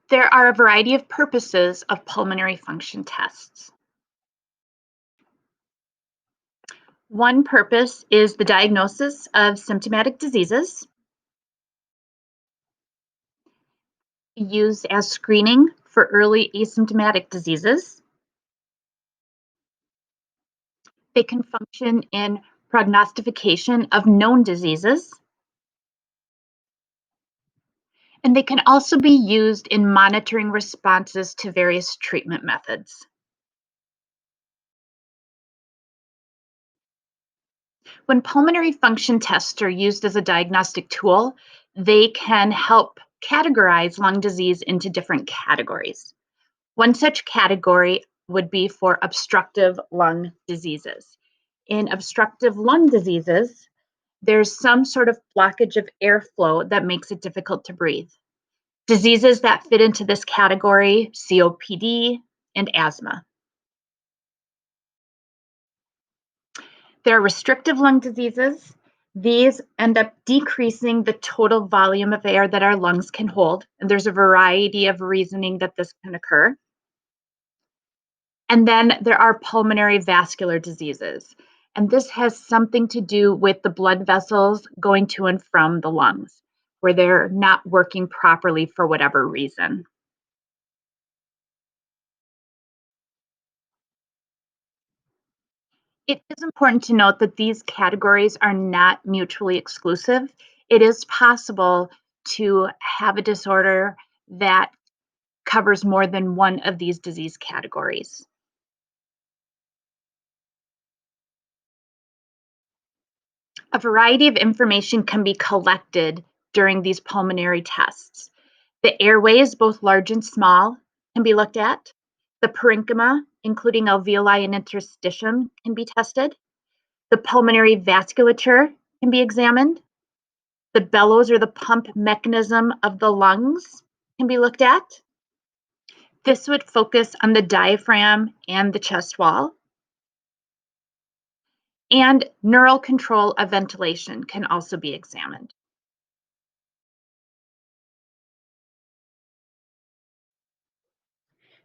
There are a variety of purposes of pulmonary function tests. One purpose is the diagnosis of symptomatic diseases, used as screening for early asymptomatic diseases. They can function in prognostication of known diseases, and they can also be used in monitoring responses to various treatment methods. When pulmonary function tests are used as a diagnostic tool, they can help categorize lung disease into different categories. One such category would be for obstructive lung diseases. In obstructive lung diseases, there's some sort of blockage of airflow that makes it difficult to breathe. Diseases that fit into this category, COPD and asthma. There are restrictive lung diseases. These end up decreasing the total volume of air that our lungs can hold. And there's a variety of reasoning that this can occur. And then there are pulmonary vascular diseases. And this has something to do with the blood vessels going to and from the lungs, where they're not working properly for whatever reason. It is important to note that these categories are not mutually exclusive. It is possible to have a disorder that covers more than one of these disease categories. A variety of information can be collected during these pulmonary tests. The airways, both large and small, can be looked at. The parenchyma, including alveoli and interstitium, can be tested. The pulmonary vasculature can be examined. The bellows or the pump mechanism of the lungs can be looked at. This would focus on the diaphragm and the chest wall. And neural control of ventilation can also be examined.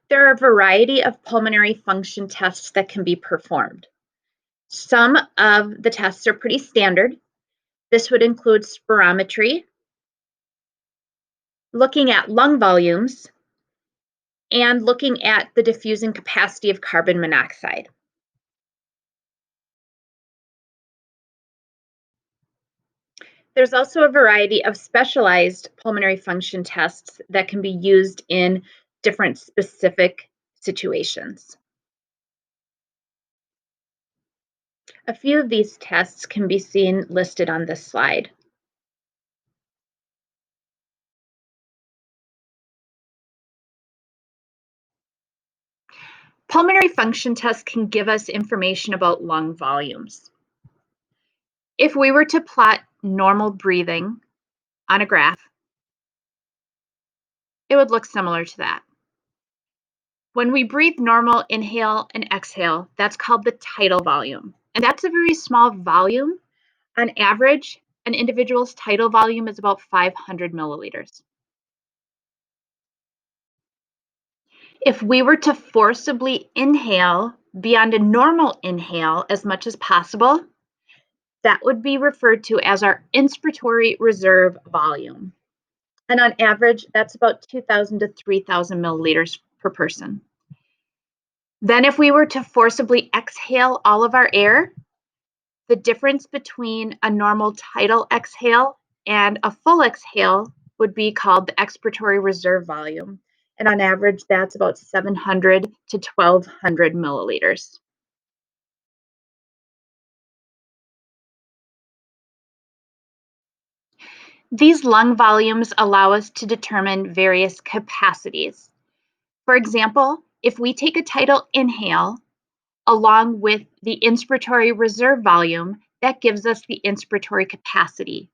There are a variety of pulmonary function tests that can be performed. Some of the tests are pretty standard. This would include spirometry, looking at lung volumes, and looking at the diffusing capacity of carbon monoxide. There's also a variety of specialized pulmonary function tests that can be used in different specific situations. A few of these tests can be seen listed on this slide. Pulmonary function tests can give us information about lung volumes. If we were to plot normal breathing on a graph, it would look similar to that. When we breathe normal inhale and exhale, that's called the tidal volume. And that's a very small volume. On average, an individual's tidal volume is about 500 milliliters. If we were to forcibly inhale beyond a normal inhale as much as possible, that would be referred to as our inspiratory reserve volume. And on average, that's about 2,000 to 3,000 milliliters per person. Then if we were to forcibly exhale all of our air, the difference between a normal tidal exhale and a full exhale would be called the expiratory reserve volume. And on average, that's about 700 to 1,200 milliliters. These lung volumes allow us to determine various capacities. For example, if we take a tidal inhale along with the inspiratory reserve volume, that gives us the inspiratory capacity,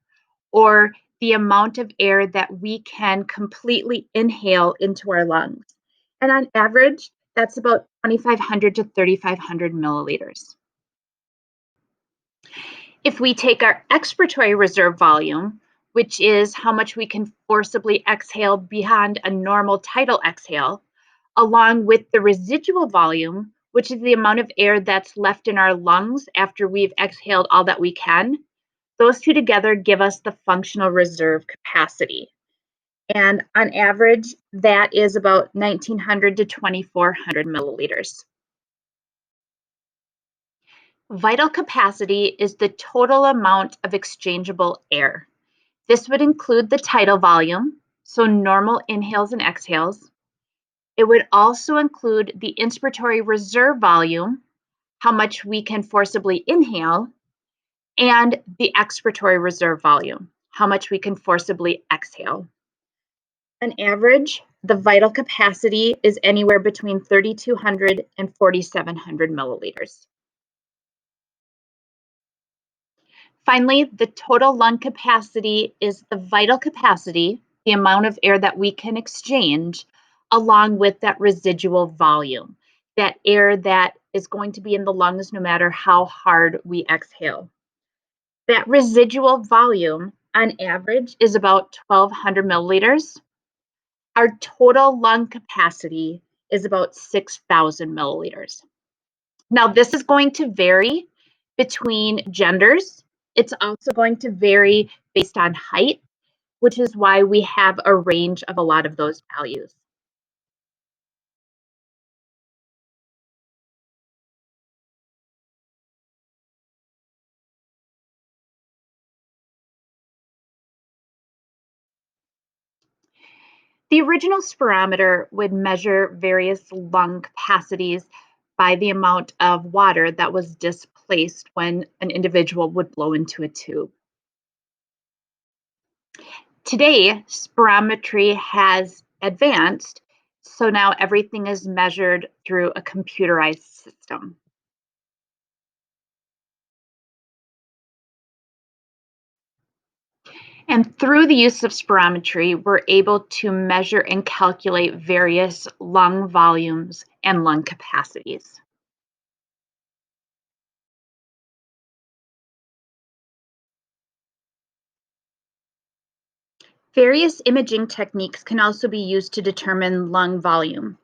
or the amount of air that we can completely inhale into our lungs. And on average, that's about 2,500 to 3,500 milliliters. If we take our expiratory reserve volume, which is how much we can forcibly exhale beyond a normal tidal exhale, along with the residual volume, which is the amount of air that's left in our lungs after we've exhaled all that we can. Those two together give us the functional reserve capacity. And on average, that is about 1900 to 2400 milliliters. Vital capacity is the total amount of exchangeable air. This would include the tidal volume, so normal inhales and exhales. It would also include the inspiratory reserve volume, how much we can forcibly inhale, and the expiratory reserve volume, how much we can forcibly exhale. On average, the vital capacity is anywhere between 3,200 and 4,700 milliliters. Finally, the total lung capacity is the vital capacity, the amount of air that we can exchange, along with that residual volume, that air that is going to be in the lungs no matter how hard we exhale. That residual volume, on average, is about 1,200 milliliters. Our total lung capacity is about 6,000 milliliters. Now, this is going to vary between genders. It's also going to vary based on height, which is why we have a range of a lot of those values. The original spirometer would measure various lung capacities by the amount of water that was displaced when an individual would blow into a tube. Today, spirometry has advanced, so now everything is measured through a computerized system. And through the use of spirometry, we're able to measure and calculate various lung volumes and lung capacities. Various imaging techniques can also be used to determine lung volume.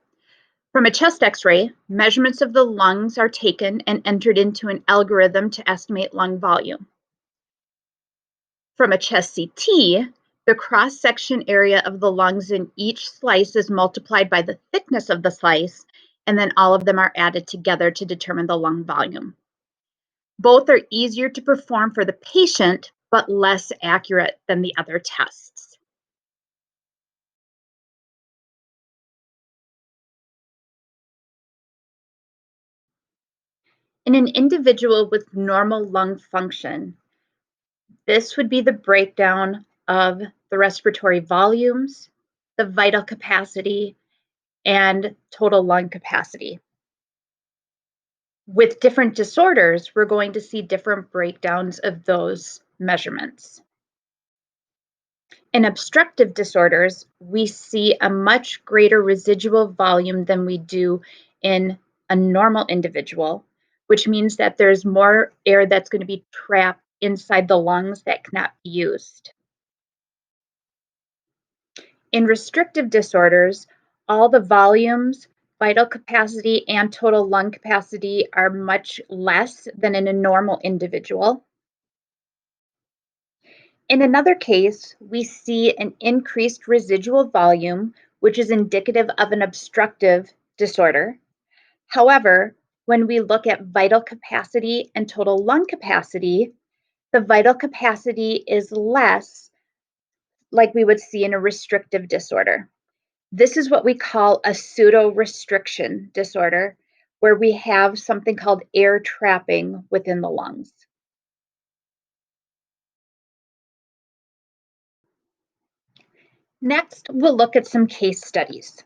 From a chest x-ray, measurements of the lungs are taken and entered into an algorithm to estimate lung volume. From a chest CT, the cross-section area of the lungs in each slice is multiplied by the thickness of the slice, and then all of them are added together to determine the lung volume. Both are easier to perform for the patient, but less accurate than the other tests. In an individual with normal lung function, this would be the breakdown of the respiratory volumes, the vital capacity, and total lung capacity. With different disorders, we're going to see different breakdowns of those measurements. In obstructive disorders, we see a much greater residual volume than we do in a normal individual, which means that there's more air that's going to be trapped inside the lungs that cannot be used. In restrictive disorders, all the volumes, vital capacity, and total lung capacity are much less than in a normal individual. In another case, we see an increased residual volume, which is indicative of an obstructive disorder. However, when we look at vital capacity and total lung capacity, the vital capacity is less, like we would see in a restrictive disorder. This is what we call a pseudo-restriction disorder, where we have something called air trapping within the lungs. Next, we'll look at some case studies.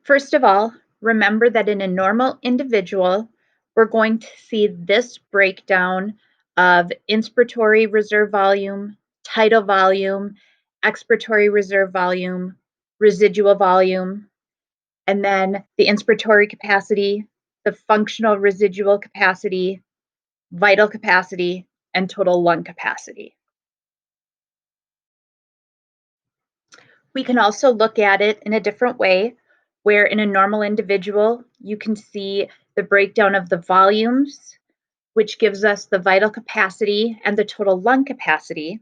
First of all, remember that in a normal individual, we're going to see this breakdown of inspiratory reserve volume, tidal volume, expiratory reserve volume, residual volume, and then the inspiratory capacity, the functional residual capacity, vital capacity, and total lung capacity. We can also look at it in a different way, where in a normal individual, you can see the breakdown of the volumes, which gives us the vital capacity and the total lung capacity.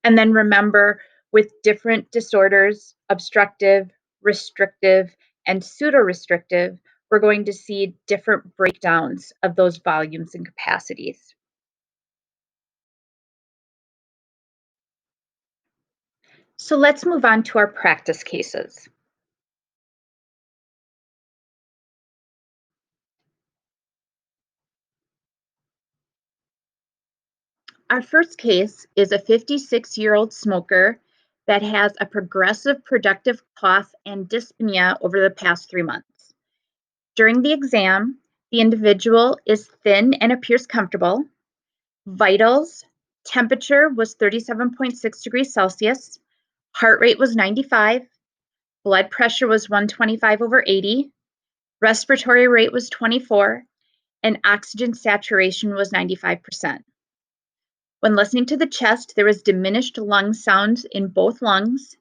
And then remember, with different disorders, obstructive, restrictive, and pseudo-restrictive, we're going to see different breakdowns of those volumes and capacities. So let's move on to our practice cases. Our first case is a 56-year-old smoker that has a progressive productive cough and dyspnea over the past 3 months. During the exam, the individual is thin and appears comfortable. Vitals, temperature was 37.6 degrees Celsius, heart rate was 95, blood pressure was 125/80, respiratory rate was 24, and oxygen saturation was 95%. When listening to the chest, there was diminished lung sounds in both lungs,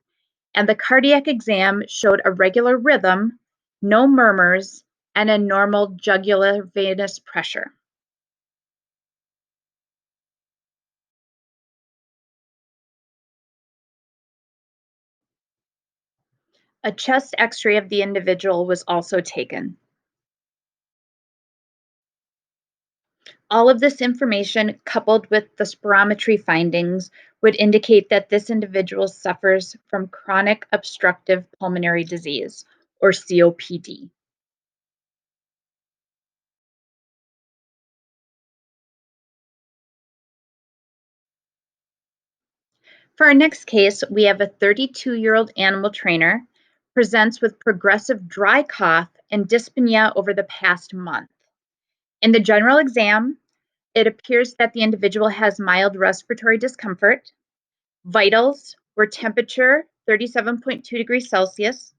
and the cardiac exam showed a regular rhythm, no murmurs, and a normal jugular venous pressure. A chest x-ray of the individual was also taken. All of this information, coupled with the spirometry findings, would indicate that this individual suffers from chronic obstructive pulmonary disease, or COPD. For our next case, we have a 32-year-old animal trainer presents with progressive dry cough and dyspnea over the past month. In the general exam, it appears that the individual has mild respiratory discomfort. Vitals were temperature 37.2 degrees Celsius,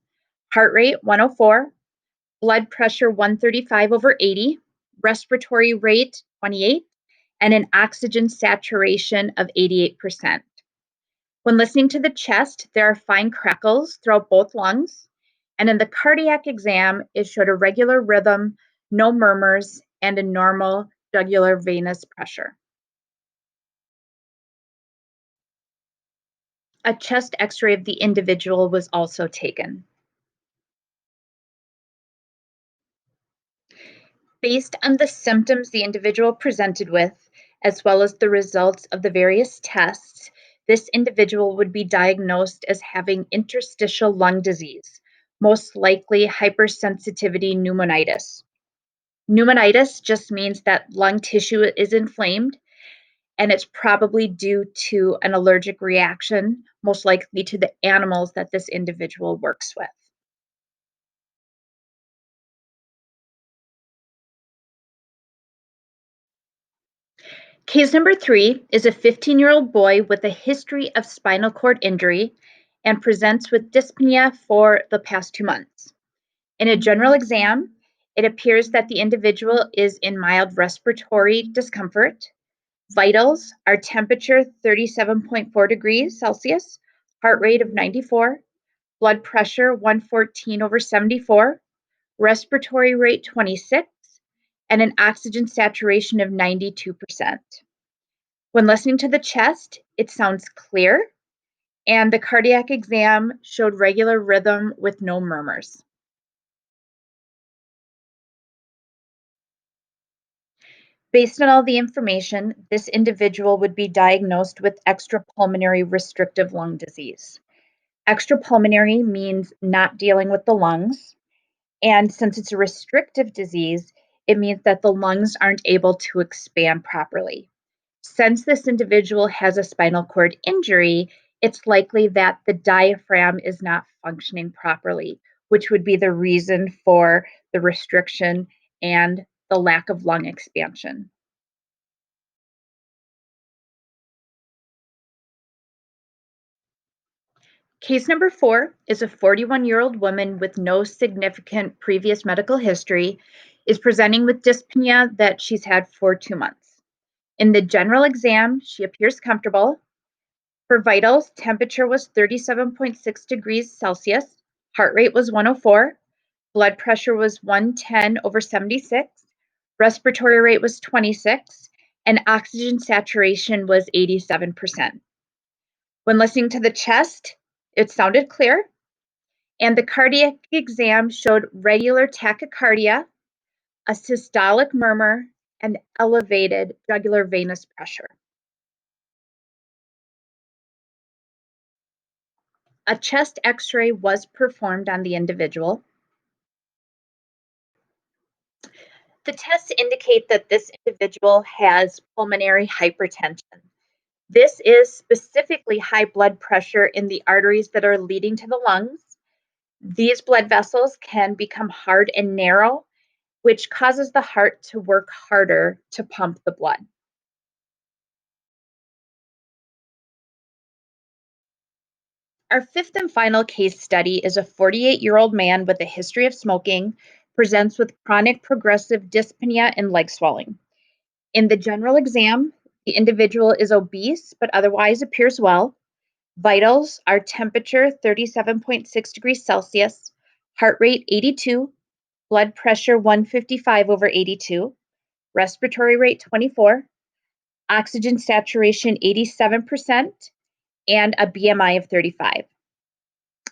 heart rate 104, blood pressure 135/80, respiratory rate 28, and an oxygen saturation of 88%. When listening to the chest, there are fine crackles throughout both lungs, and in the cardiac exam, it showed a regular rhythm, no murmurs, and a normal jugular venous pressure. A chest x-ray of the individual was also taken. Based on the symptoms the individual presented with, as well as the results of the various tests, this individual would be diagnosed as having interstitial lung disease, most likely hypersensitivity pneumonitis. Pneumonitis just means that lung tissue is inflamed, and it's probably due to an allergic reaction, most likely to the animals that this individual works with. Case number 3 is a 15-year-old boy with a history of spinal cord injury and presents with dyspnea for the past 2 months. In a general exam, it appears that the individual is in mild respiratory discomfort. Vitals are temperature 37.4 degrees Celsius, heart rate of 94, blood pressure 114/74, respiratory rate 26, and an oxygen saturation of 92%. When listening to the chest, it sounds clear, and the cardiac exam showed regular rhythm with no murmurs. Based on all the information, this individual would be diagnosed with extrapulmonary restrictive lung disease. Extrapulmonary means not dealing with the lungs, and since it's a restrictive disease, it means that the lungs aren't able to expand properly. Since this individual has a spinal cord injury, it's likely that the diaphragm is not functioning properly, which would be the reason for the restriction and the lack of lung expansion. Case number 4 is a 41-year-old woman with no significant previous medical history, is presenting with dyspnea that she's had for 2 months. In the general exam, she appears comfortable. Her vitals, temperature was 37.6 degrees Celsius, heart rate was 104, blood pressure was 110/76, respiratory rate was 26, and oxygen saturation was 87%. When listening to the chest, it sounded clear, and the cardiac exam showed regular tachycardia, a systolic murmur, and elevated jugular venous pressure. A chest x-ray was performed on the individual. The tests indicate that this individual has pulmonary hypertension. This is specifically high blood pressure in the arteries that are leading to the lungs. These blood vessels can become hard and narrow, which causes the heart to work harder to pump the blood. Our fifth and final case study is a 48-year-old man with a history of smoking, presents with chronic progressive dyspnea and leg swelling. In the general exam, the individual is obese but otherwise appears well. Vitals are temperature 37.6 degrees Celsius, heart rate 82, blood pressure 155/82, respiratory rate 24, oxygen saturation 87%, and a BMI of 35.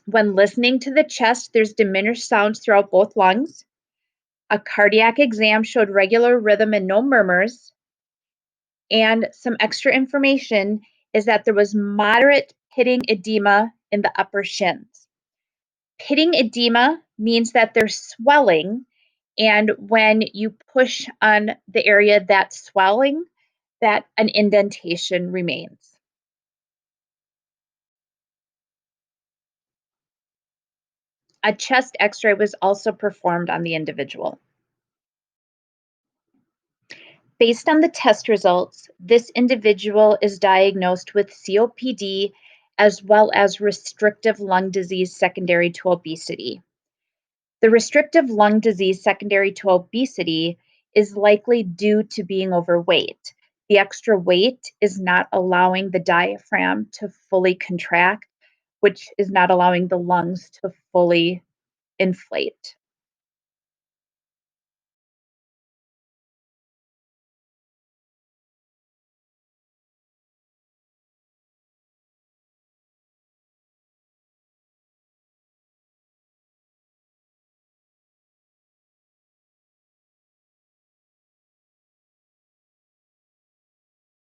When listening to the chest, there's diminished sounds throughout both lungs. A cardiac exam showed regular rhythm and no murmurs. And some extra information is that there was moderate pitting edema in the upper shins. Pitting edema means that there's swelling, and when you push on the area that's swelling, that an indentation remains. A chest x-ray was also performed on the individual. Based on the test results, this individual is diagnosed with COPD as well as restrictive lung disease secondary to obesity. The restrictive lung disease secondary to obesity is likely due to being overweight. The extra weight is not allowing the diaphragm to fully contract, which is not allowing the lungs to fully inflate.